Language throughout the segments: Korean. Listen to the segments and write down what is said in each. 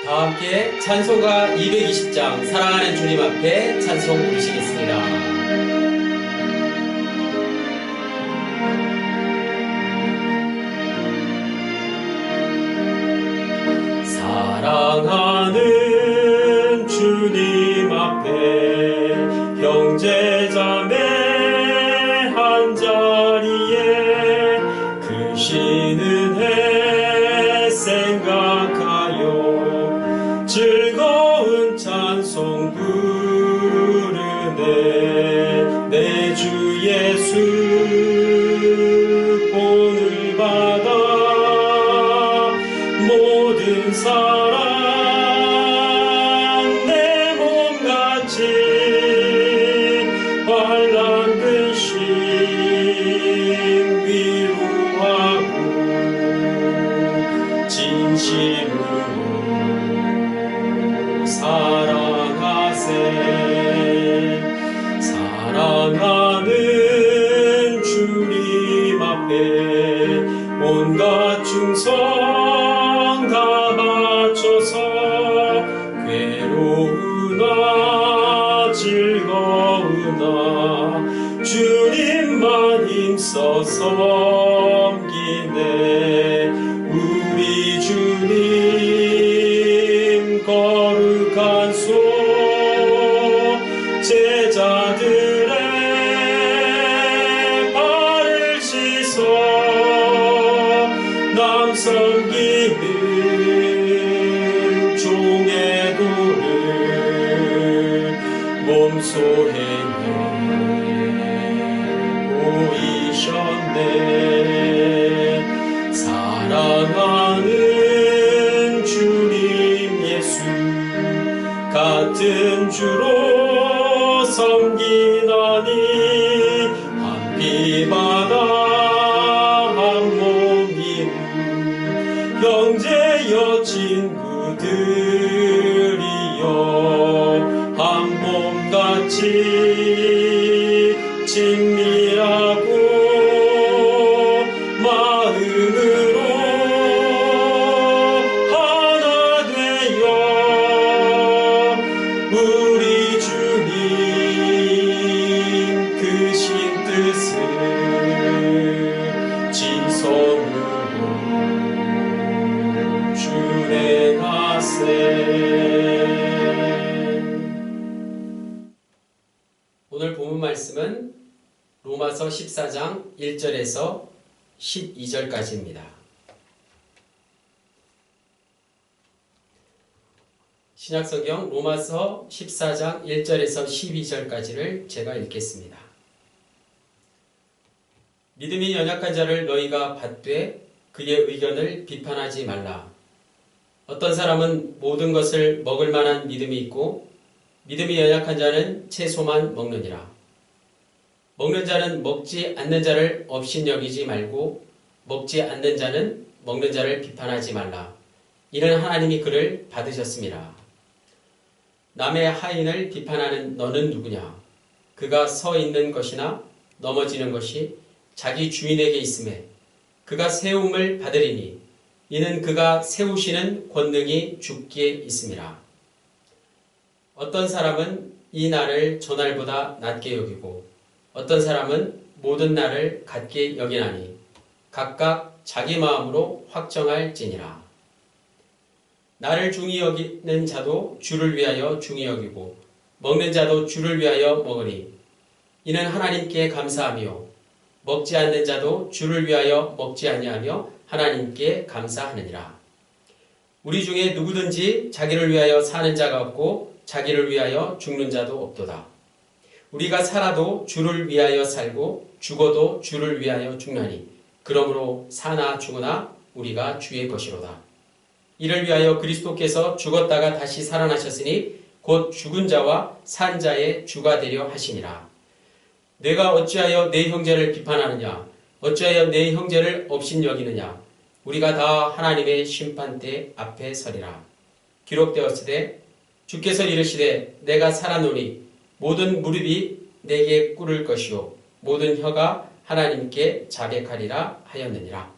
다 함께 찬송가 220장 사랑하는 주님 앞에 찬송 부르시겠습니다. 사랑하는 주님 앞에 형제자매 한자리에 크신 은혜 생각하여 즐거운 찬송 부르네. 내 주 예수 본을 받아 모든 사랑 내 몸같이 환난 근심 위로하고 진심으로 사랑하세. 사랑하는 주님 앞에 온갖 충성 다 바쳐서 괴로우나 즐거우나 주님만 힘써 섬기네. 우리 주님 거룩한 손 제자들의 발을 씻어 남 섬기는 종의 도를 몸소 행해 보이셨네. 사랑하는 주님 예수 같은 주로 섬기나니 한 피바다 한 몸임 형제여 친구들이여 한 몸같이 친밀하고 마음으로 하나 되어 우리 주님 크신 뜻을 진성으로 준행하세. 오늘 본문 말씀은 로마서 14장 1절에서 12절까지입니다. 신약성경 로마서 14장 1절에서 12절까지를 제가 읽겠습니다. 믿음이 연약한 자를 너희가 받되 그의 의견을 비판하지 말라. 어떤 사람은 모든 것을 먹을 만한 믿음이 있고 믿음이 연약한 자는 채소만 먹느니라. 먹는 자는 먹지 않는 자를 업신여기지 말고 먹지 않는 자는 먹는 자를 비판하지 말라. 이는 하나님이 그를 받으셨습니다. 남의 하인을 비판하는 너는 누구냐? 그가 서 있는 것이나 넘어지는 것이 자기 주인에게 있음에 그가 세움을 받으리니 이는 그가 세우시는 권능이 주께 있음이라. 어떤 사람은 이 날을 저 날보다 낮게 여기고 어떤 사람은 모든 날을 같게 여기나니 각각 자기 마음으로 확정할지니라. 나를 중히 여기는 자도 주를 위하여 중히 여기고 먹는 자도 주를 위하여 먹으니 이는 하나님께 감사하며 먹지 않는 자도 주를 위하여 먹지 아니하며 하나님께 감사하느니라. 우리 중에 누구든지 자기를 위하여 사는 자가 없고 자기를 위하여 죽는 자도 없도다. 우리가 살아도 주를 위하여 살고 죽어도 주를 위하여 죽나니 그러므로 사나 죽으나 우리가 주의 것이로다. 이를 위하여 그리스도께서 죽었다가 다시 살아나셨으니 곧 죽은 자와 산 자의 주가 되려 하시니라. 내가 어찌하여 내 형제를 비판하느냐? 어찌하여 내 형제를 업신여기느냐? 우리가 다 하나님의 심판대 앞에 서리라. 기록되었으되 주께서 이르시되 내가 살아노니 모든 무릎이 내게 꿇을 것이요 모든 혀가 하나님께 자백하리라 하였느니라.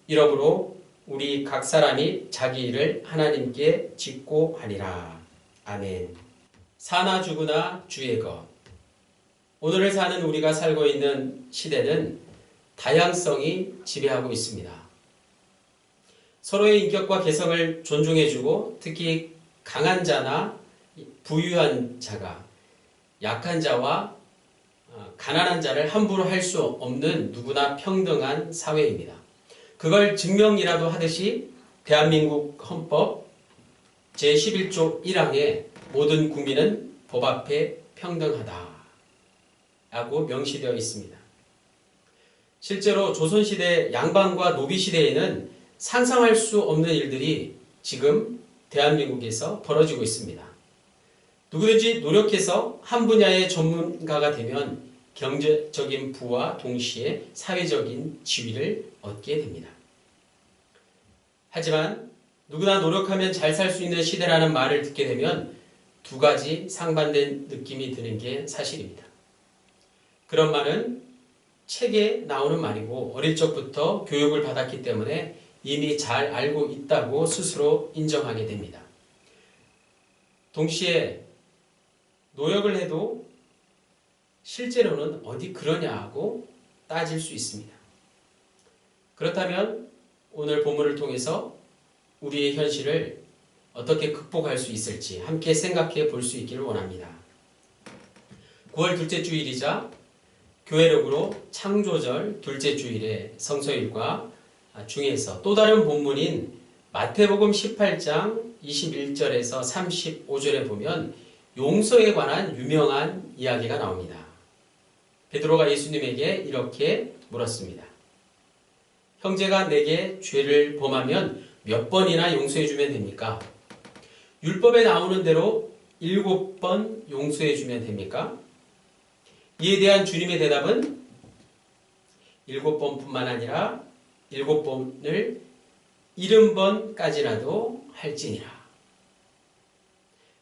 이러므로 우리 각 사람이 자기 일을 하나님께 짓고 하리라. 아멘. 사나 죽으나 주의 것. 오늘을 사는 우리가 살고 있는 시대는 다양성이 지배하고 있습니다. 서로의 인격과 개성을 존중해주고 특히 강한 자나 부유한 자가 약한 자와 가난한 자를 함부로 할 수 없는 누구나 평등한 사회입니다. 그걸 증명이라도 하듯이 대한민국 헌법 제11조 1항에 모든 국민은 법 앞에 평등하다 라고 명시되어 있습니다. 실제로 조선시대 양반과 노비시대에는 상상할 수 없는 일들이 지금 대한민국에서 벌어지고 있습니다. 누구든지 노력해서 한 분야의 전문가가 되면 경제적인 부와 동시에 사회적인 지위를 얻게 됩니다. 하지만 누구나 노력하면 잘 살 수 있는 시대라는 말을 듣게 되면 두 가지 상반된 느낌이 드는 게 사실입니다. 그런 말은 책에 나오는 말이고 어릴 적부터 교육을 받았기 때문에 이미 잘 알고 있다고 스스로 인정하게 됩니다. 동시에 노력을 해도 실제로는 어디 그러냐고 따질 수 있습니다. 그렇다면 오늘 본문을 통해서 우리의 현실을 어떻게 극복할 수 있을지 함께 생각해 볼 수 있기를 원합니다. 9월 둘째 주일이자 교회력으로 창조절 둘째 주일의 성서일과 중에서 또 다른 본문인 마태복음 18장 21절에서 35절에 보면 용서에 관한 유명한 이야기가 나옵니다. 베드로가 예수님에게 이렇게 물었습니다. 형제가 내게 죄를 범하면 몇 번이나 용서해주면 됩니까? 율법에 나오는 대로 7번 용서해주면 됩니까? 이에 대한 주님의 대답은 7번뿐만 아니라 7번을 70번까지라도 할지니라.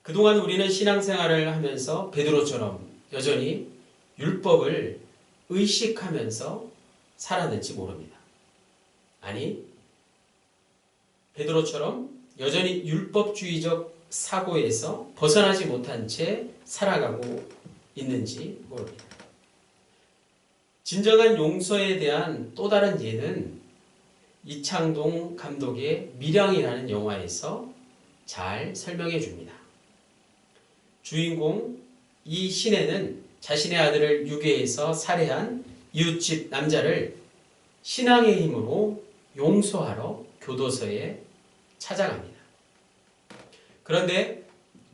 그동안 우리는 신앙생활을 하면서 베드로처럼 여전히 율법을 의식하면서 살았는지 모릅니다. 아니, 베드로처럼 여전히 율법주의적 사고에서 벗어나지 못한 채 살아가고 있는지 모릅니다. 진정한 용서에 대한 또 다른 예는 이창동 감독의 밀양이라는 영화에서 잘 설명해 줍니다. 주인공 이신혜는 자신의 아들을 유괴해서 살해한 이웃집 남자를 신앙의 힘으로 용서하러 교도소에 찾아갑니다. 그런데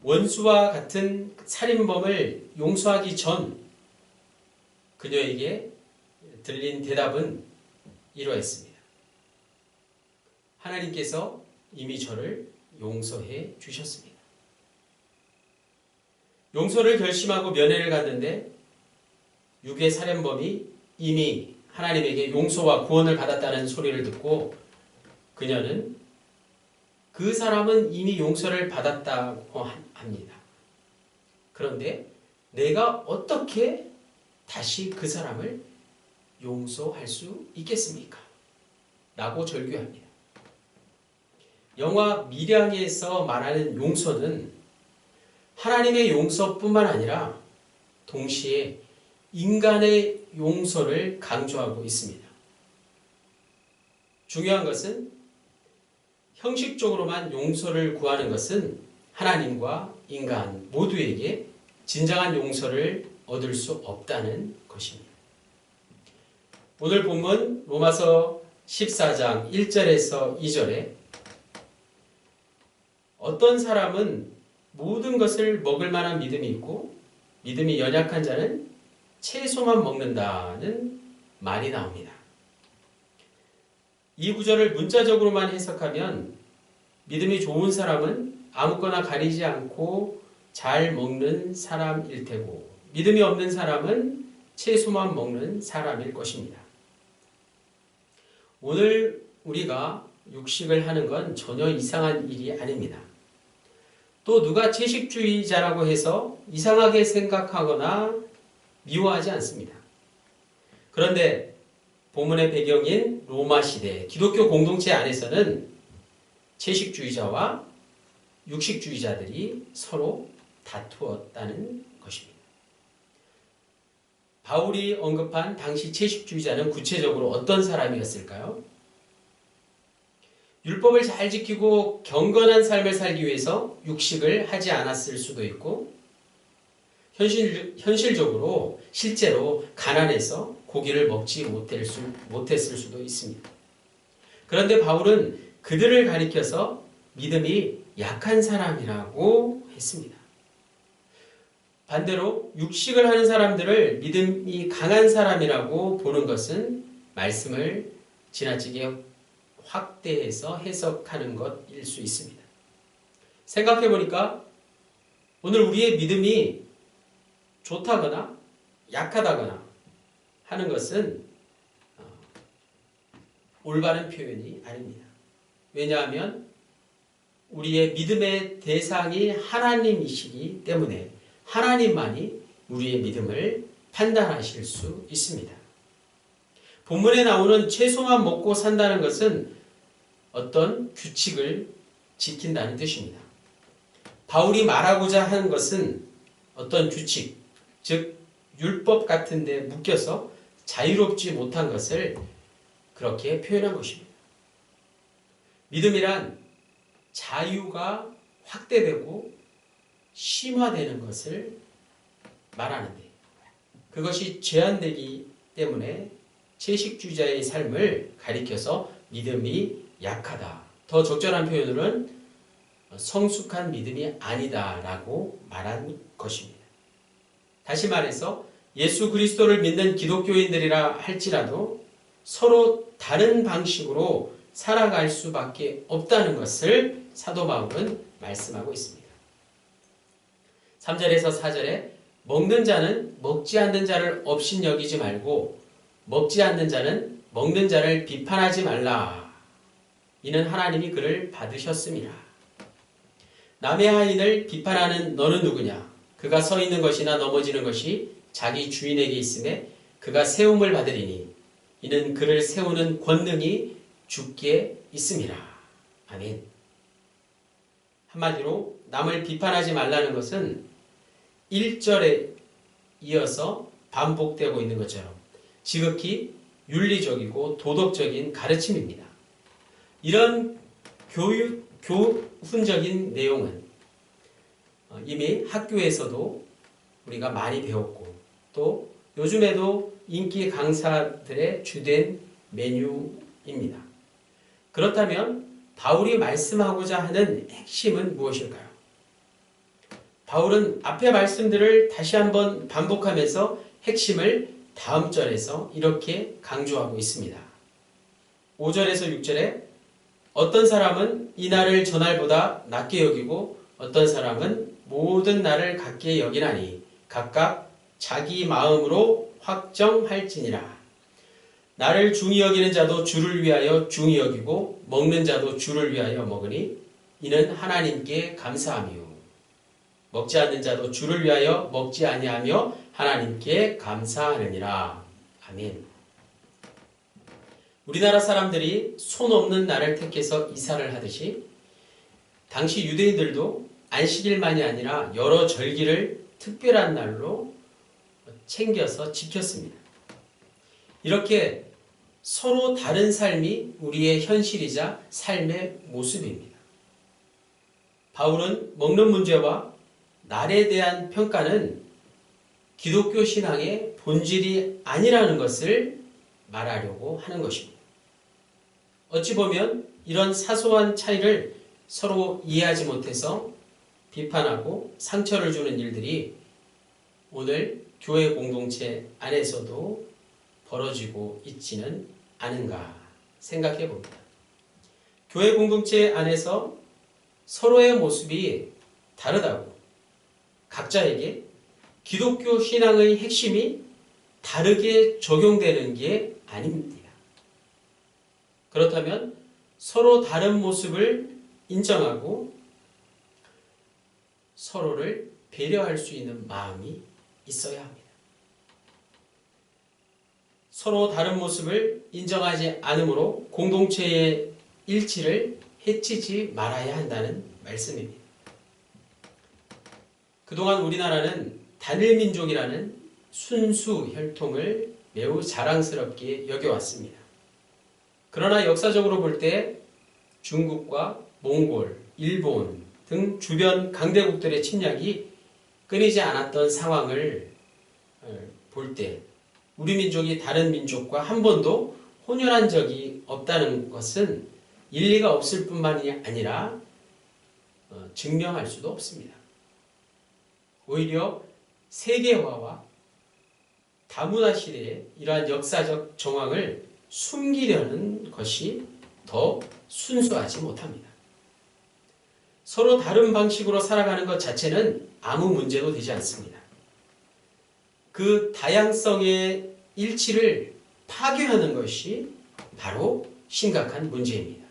원수와 같은 살인범을 용서하기 전 그녀에게 들린 대답은 이러했습니다. 하나님께서 이미 저를 용서해 주셨습니다. 용서를 결심하고 면회를 갔는데 유괴 살인범이 이미 하나님에게 용서와 구원을 받았다는 소리를 듣고 그녀는 그 사람은 이미 용서를 받았다고 합니다. 그런데 내가 어떻게 다시 그 사람을 용서할 수 있겠습니까? 라고 절규합니다. 영화 밀양에서 말하는 용서는 하나님의 용서뿐만 아니라 동시에 인간의 용서를 강조하고 있습니다. 중요한 것은 형식적으로만 용서를 구하는 것은 하나님과 인간 모두에게 진정한 용서를 얻을 수 없다는 것입니다. 오늘 본문 로마서 14장 1절에서 2절에 어떤 사람은 모든 것을 먹을 만한 믿음이 있고 믿음이 연약한 자는 채소만 먹는다는 말이 나옵니다. 이 구절을 문자적으로만 해석하면 믿음이 좋은 사람은 아무거나 가리지 않고 잘 먹는 사람일 테고 믿음이 없는 사람은 채소만 먹는 사람일 것입니다. 오늘 우리가 육식을 하는 건 전혀 이상한 일이 아닙니다. 또 누가 채식주의자라고 해서 이상하게 생각하거나 미워하지 않습니다. 그런데 본문의 배경인 로마 시대 기독교 공동체 안에서는 채식주의자와 육식주의자들이 서로 다투었다는 것입니다. 바울이 언급한 당시 채식주의자는 구체적으로 어떤 사람이었을까요? 율법을 잘 지키고 경건한 삶을 살기 위해서 육식을 하지 않았을 수도 있고 현실적으로 실제로 가난해서 고기를 먹지 못했을 수도 있습니다. 그런데 바울은 그들을 가리켜서 믿음이 약한 사람이라고 했습니다. 반대로 육식을 하는 사람들을 믿음이 강한 사람이라고 보는 것은 말씀을 지나치게 확대해서 해석하는 것일 수 있습니다. 생각해 보니까 오늘 우리의 믿음이 좋다거나 약하다거나 하는 것은 올바른 표현이 아닙니다. 왜냐하면 우리의 믿음의 대상이 하나님이시기 때문에 하나님만이 우리의 믿음을 판단하실 수 있습니다. 본문에 나오는 채소만 먹고 산다는 것은 어떤 규칙을 지킨다는 뜻입니다. 바울이 말하고자 하는 것은 어떤 규칙, 즉 율법 같은 데 묶여서 자유롭지 못한 것을 그렇게 표현한 것입니다. 믿음이란 자유가 확대되고 심화되는 것을 말하는데 그것이 제한되기 때문에 채식주의자의 삶을 가리켜서 믿음이 약하다. 더 적절한 표현으로는 성숙한 믿음이 아니다라고 말한 것입니다. 다시 말해서 예수 그리스도를 믿는 기독교인들이라 할지라도 서로 다른 방식으로 살아갈 수밖에 없다는 것을 사도 바울은 말씀하고 있습니다. 3절에서 4절에 먹는 자는 먹지 않는 자를 업신여기지 말고 먹지 않는 자는 먹는 자를 비판하지 말라. 이는 하나님이 그를 받으셨음이라. 남의 하인을 비판하는 너는 누구냐? 그가 서 있는 것이나 넘어지는 것이 자기 주인에게 있음에 그가 세움을 받으리니 이는 그를 세우는 권능이 주께 있음이라. 아멘. 한마디로 남을 비판하지 말라는 것은 1절에 이어서 반복되고 있는 것처럼 지극히 윤리적이고 도덕적인 가르침입니다. 이런 교훈적인 내용은 이미 학교에서도 우리가 많이 배웠고 또 요즘에도 인기 강사들의 주된 메뉴입니다. 그렇다면 바울이 말씀하고자 하는 핵심은 무엇일까요? 바울은 앞의 말씀들을 다시 한번 반복하면서 핵심을 다음 절에서 이렇게 강조하고 있습니다. 5절에서 6절에 어떤 사람은 이 날을 저날보다 낮게 여기고 어떤 사람은 모든 날을 같게 여기나니 각각 자기 마음으로 확정할지니라. 나를 중히 여기는 자도 주를 위하여 중히 여기고 먹는 자도 주를 위하여 먹으니 이는 하나님께 감사하며 먹지 않는 자도 주를 위하여 먹지 아니하며 하나님께 감사하느니라. 아멘. 우리나라 사람들이 손 없는 날을 택해서 이사를 하듯이 당시 유대인들도 안식일만이 아니라 여러 절기를 특별한 날로 챙겨서 지켰습니다. 이렇게 서로 다른 삶이 우리의 현실이자 삶의 모습입니다. 바울은 먹는 문제와 날에 대한 평가는 기독교 신앙의 본질이 아니라는 것을 말하려고 하는 것입니다. 어찌 보면 이런 사소한 차이를 서로 이해하지 못해서 비판하고 상처를 주는 일들이 오늘 교회 공동체 안에서도 벌어지고 있지는 않은가 생각해 봅니다. 교회 공동체 안에서 서로의 모습이 다르다고 각자에게 기독교 신앙의 핵심이 다르게 적용되는 게 아닙니다. 그렇다면 서로 다른 모습을 인정하고 서로를 배려할 수 있는 마음이 있어야 합니다. 서로 다른 모습을 인정하지 않으므로 공동체의 일치를 해치지 말아야 한다는 말씀입니다. 그동안 우리나라는 단일민족이라는 순수 혈통을 매우 자랑스럽게 여겨왔습니다. 그러나 역사적으로 볼 때 중국과 몽골, 일본 등 주변 강대국들의 침략이 끊이지 않았던 상황을 볼 때 우리 민족이 다른 민족과 한 번도 혼혈한 적이 없다는 것은 일리가 없을 뿐만이 아니라 증명할 수도 없습니다. 오히려 세계화와 다문화 시대의 이러한 역사적 정황을 숨기려는 것이 더 순수하지 못합니다. 서로 다른 방식으로 살아가는 것 자체는 아무 문제도 되지 않습니다. 그 다양성의 일치를 파괴하는 것이 바로 심각한 문제입니다.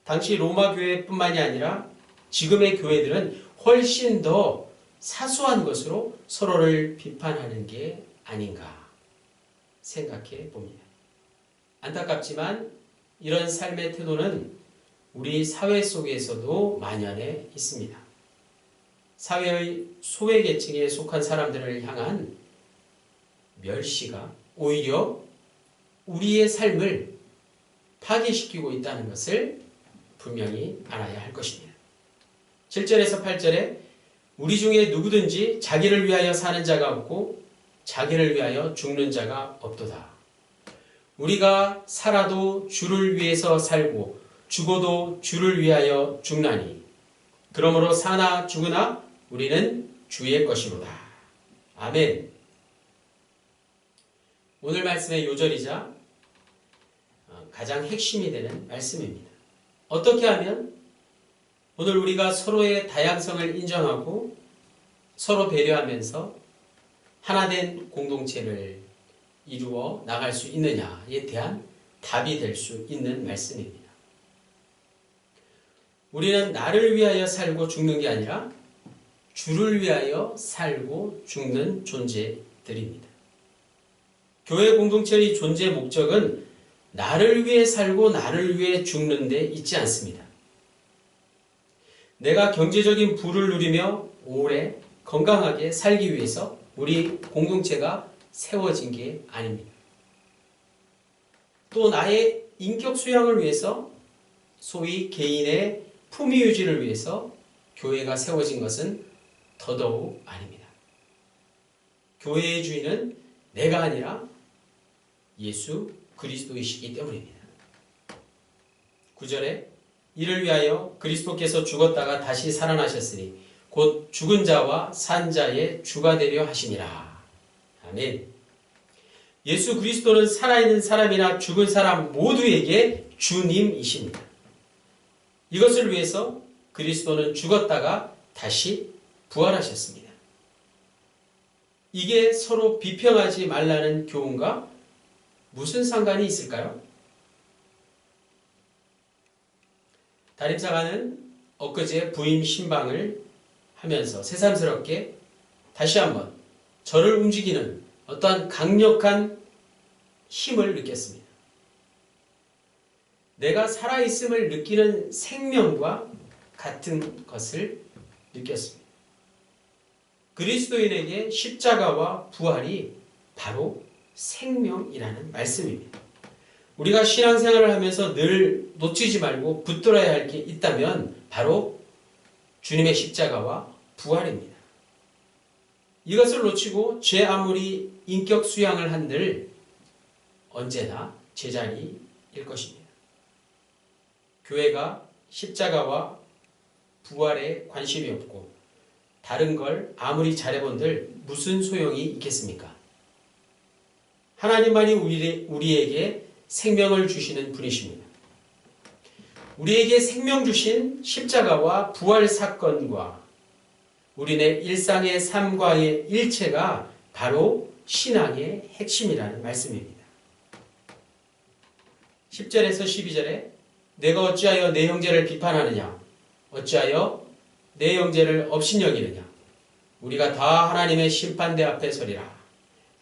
당시 로마 교회뿐만이 아니라 지금의 교회들은 훨씬 더 사소한 것으로 서로를 비판하는 게 아닌가 생각해 봅니다. 안타깝지만 이런 삶의 태도는 우리 사회 속에서도 만연해 있습니다. 사회의 소외계층에 속한 사람들을 향한 멸시가 오히려 우리의 삶을 파괴시키고 있다는 것을 분명히 알아야 할 것입니다. 7절에서 8절에 우리 중에 누구든지 자기를 위하여 사는 자가 없고 자기를 위하여 죽는 자가 없도다. 우리가 살아도 주를 위해서 살고 죽어도 주를 위하여 죽나니 그러므로 사나 죽으나 우리는 주의 것이로다. 아멘. 오늘 말씀의 요절이자 가장 핵심이 되는 말씀입니다. 어떻게 하면 오늘 우리가 서로의 다양성을 인정하고 서로 배려하면서 하나된 공동체를 이루어 나갈 수 있느냐에 대한 답이 될 수 있는 말씀입니다. 우리는 나를 위하여 살고 죽는 게 아니라 주를 위하여 살고 죽는 존재들입니다. 교회 공동체의 존재 목적은 나를 위해 살고 나를 위해 죽는 데 있지 않습니다. 내가 경제적인 부를 누리며 오래 건강하게 살기 위해서 우리 공동체가 세워진 게 아닙니다. 또 나의 인격 수양을 위해서 소위 개인의 품위 유지를 위해서 교회가 세워진 것은 더더욱 아닙니다. 교회의 주인은 내가 아니라 예수 그리스도이시기 때문입니다. 9절에 이를 위하여 그리스도께서 죽었다가 다시 살아나셨으니 곧 죽은 자와 산 자의 주가 되려 하시니라. 아멘. 예수 그리스도는 살아있는 사람이나 죽은 사람 모두에게 주님이십니다. 이것을 위해서 그리스도는 죽었다가 다시 부활하셨습니다. 이게 서로 비평하지 말라는 교훈과 무슨 상관이 있을까요? 담임사가는 엊그제 부임 신방을 하면서 새삼스럽게 다시 한번 저를 움직이는 어떠한 강력한 힘을 느꼈습니다. 내가 살아있음을 느끼는 생명과 같은 것을 느꼈습니다. 그리스도인에게 십자가와 부활이 바로 생명이라는 말씀입니다. 우리가 신앙생활을 하면서 늘 놓치지 말고 붙들어야 할 게 있다면 바로 주님의 십자가와 부활입니다. 이것을 놓치고 제 아무리 인격 수양을 한들 언제나 제자리일 것입니다. 교회가 십자가와 부활에 관심이 없고 다른 걸 아무리 잘해본들 무슨 소용이 있겠습니까? 하나님만이 우리에게 생명을 주시는 분이십니다. 우리에게 생명 주신 십자가와 부활 사건과 우리네 일상의 삶과의 일체가 바로 신앙의 핵심이라는 말씀입니다. 10절에서 12절에 내가 어찌하여 내 형제를 비판하느냐? 어찌하여 내 형제를 업신여기느냐? 우리가 다 하나님의 심판대 앞에 서리라.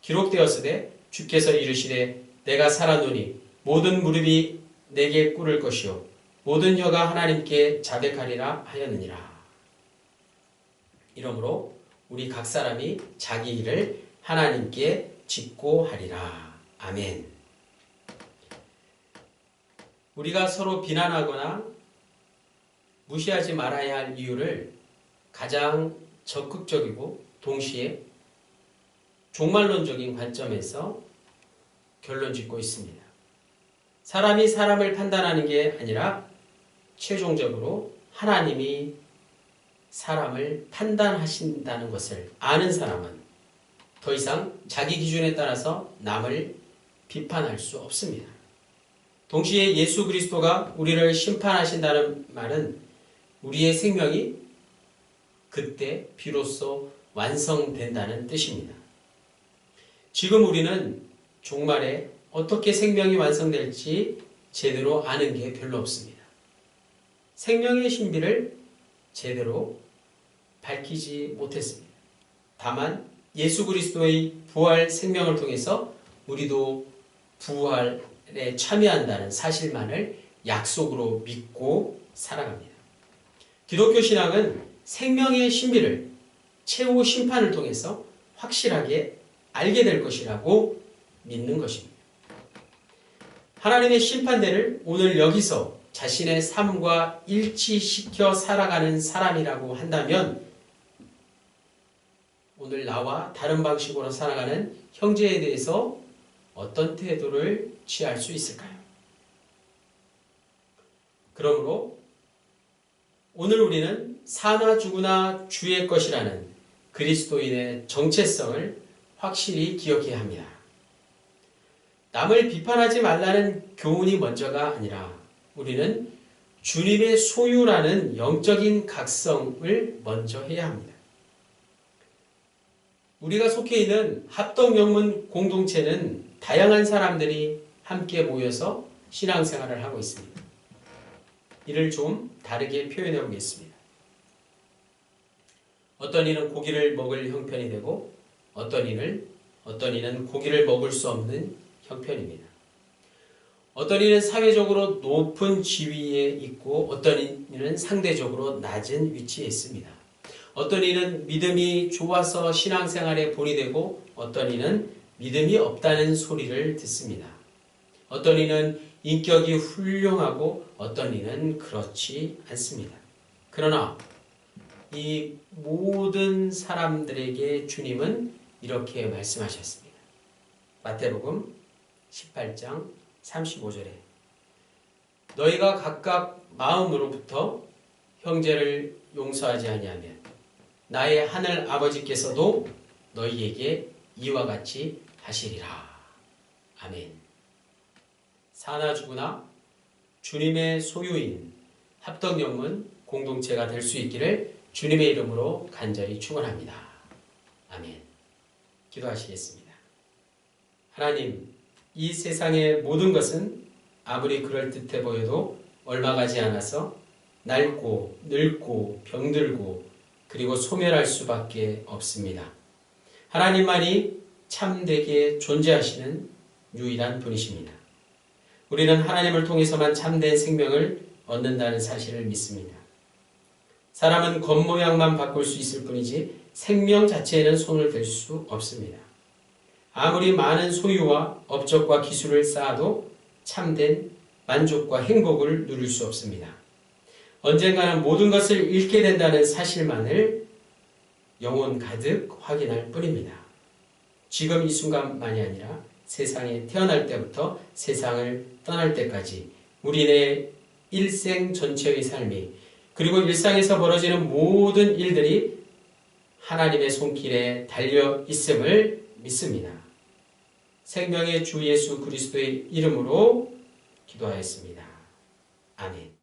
기록되었으되 주께서 이르시되 내가 살았노니 모든 무릎이 내게 꿇을 것이요 모든 혀가 하나님께 자백하리라 하였느니라. 이러므로 우리 각 사람이 자기 일을 하나님께 짓고 하리라. 아멘. 우리가 서로 비난하거나 무시하지 말아야 할 이유를 가장 적극적이고 동시에 종말론적인 관점에서 결론 짓고 있습니다. 사람이 사람을 판단하는 게 아니라 최종적으로 하나님이 사람을 판단하신다는 것을 아는 사람은 더 이상 자기 기준에 따라서 남을 비판할 수 없습니다. 동시에 예수 그리스도가 우리를 심판하신다는 말은 우리의 생명이 그때 비로소 완성된다는 뜻입니다. 지금 우리는 종말에 어떻게 생명이 완성될지 제대로 아는 게 별로 없습니다. 생명의 신비를 제대로 밝히지 못했습니다. 다만 예수 그리스도의 부활 생명을 통해서 우리도 부활에 참여한다는 사실만을 약속으로 믿고 살아갑니다. 기독교 신앙은 생명의 신비를 최후 심판을 통해서 확실하게 알게 될 것이라고 믿는 것입니다. 하나님의 심판대를 오늘 여기서 자신의 삶과 일치시켜 살아가는 사람이라고 한다면 오늘 나와 다른 방식으로 살아가는 형제에 대해서 어떤 태도를 취할 수 있을까요? 그러므로 오늘 우리는 사나 죽으나 주의 것이라는 그리스도인의 정체성을 확실히 기억해야 합니다. 남을 비판하지 말라는 교훈이 먼저가 아니라 우리는 주님의 소유라는 영적인 각성을 먼저 해야 합니다. 우리가 속해 있는 합동영문 공동체는 다양한 사람들이 함께 모여서 신앙생활을 하고 있습니다. 이를 좀 다르게 표현해 보겠습니다. 어떤 이는 고기를 먹을 형편이 되고 어떤 이는 고기를 먹을 수 없는 형편입니다. 어떤 이는 사회적으로 높은 지위에 있고 어떤 이는 상대적으로 낮은 위치에 있습니다. 어떤 이는 믿음이 좋아서 신앙생활에 본이 되고 어떤 이는 믿음이 없다는 소리를 듣습니다. 어떤 이는 인격이 훌륭하고 어떤 이는 그렇지 않습니다. 그러나 이 모든 사람들에게 주님은 이렇게 말씀하셨습니다. 마태복음 18장 35절에 너희가 각각 마음으로부터 형제를 용서하지 아니하면 나의 하늘 아버지께서도 너희에게 이와 같이 하시리라. 아멘. 사나 죽으나 주님의 소유인 합덕영문 공동체가 될 수 있기를 주님의 이름으로 간절히 축원합니다. 아멘. 기도하시겠습니다. 하나님, 이 세상의 모든 것은 아무리 그럴듯해 보여도 얼마 가지 않아서 낡고 늙고 병들고 그리고 소멸할 수밖에 없습니다. 하나님만이 참되게 존재하시는 유일한 분이십니다. 우리는 하나님을 통해서만 참된 생명을 얻는다는 사실을 믿습니다. 사람은 겉모양만 바꿀 수 있을 뿐이지 생명 자체에는 손을 댈 수 없습니다. 아무리 많은 소유와 업적과 기술을 쌓아도 참된 만족과 행복을 누릴 수 없습니다. 언젠가는 모든 것을 잃게 된다는 사실만을 영혼 가득 확인할 뿐입니다. 지금 이 순간만이 아니라 세상에 태어날 때부터 세상을 떠날 때까지 우리의 일생 전체의 삶이 그리고 일상에서 벌어지는 모든 일들이 하나님의 손길에 달려 있음을 믿습니다. 생명의 주 예수 그리스도의 이름으로 기도하였습니다. 아멘.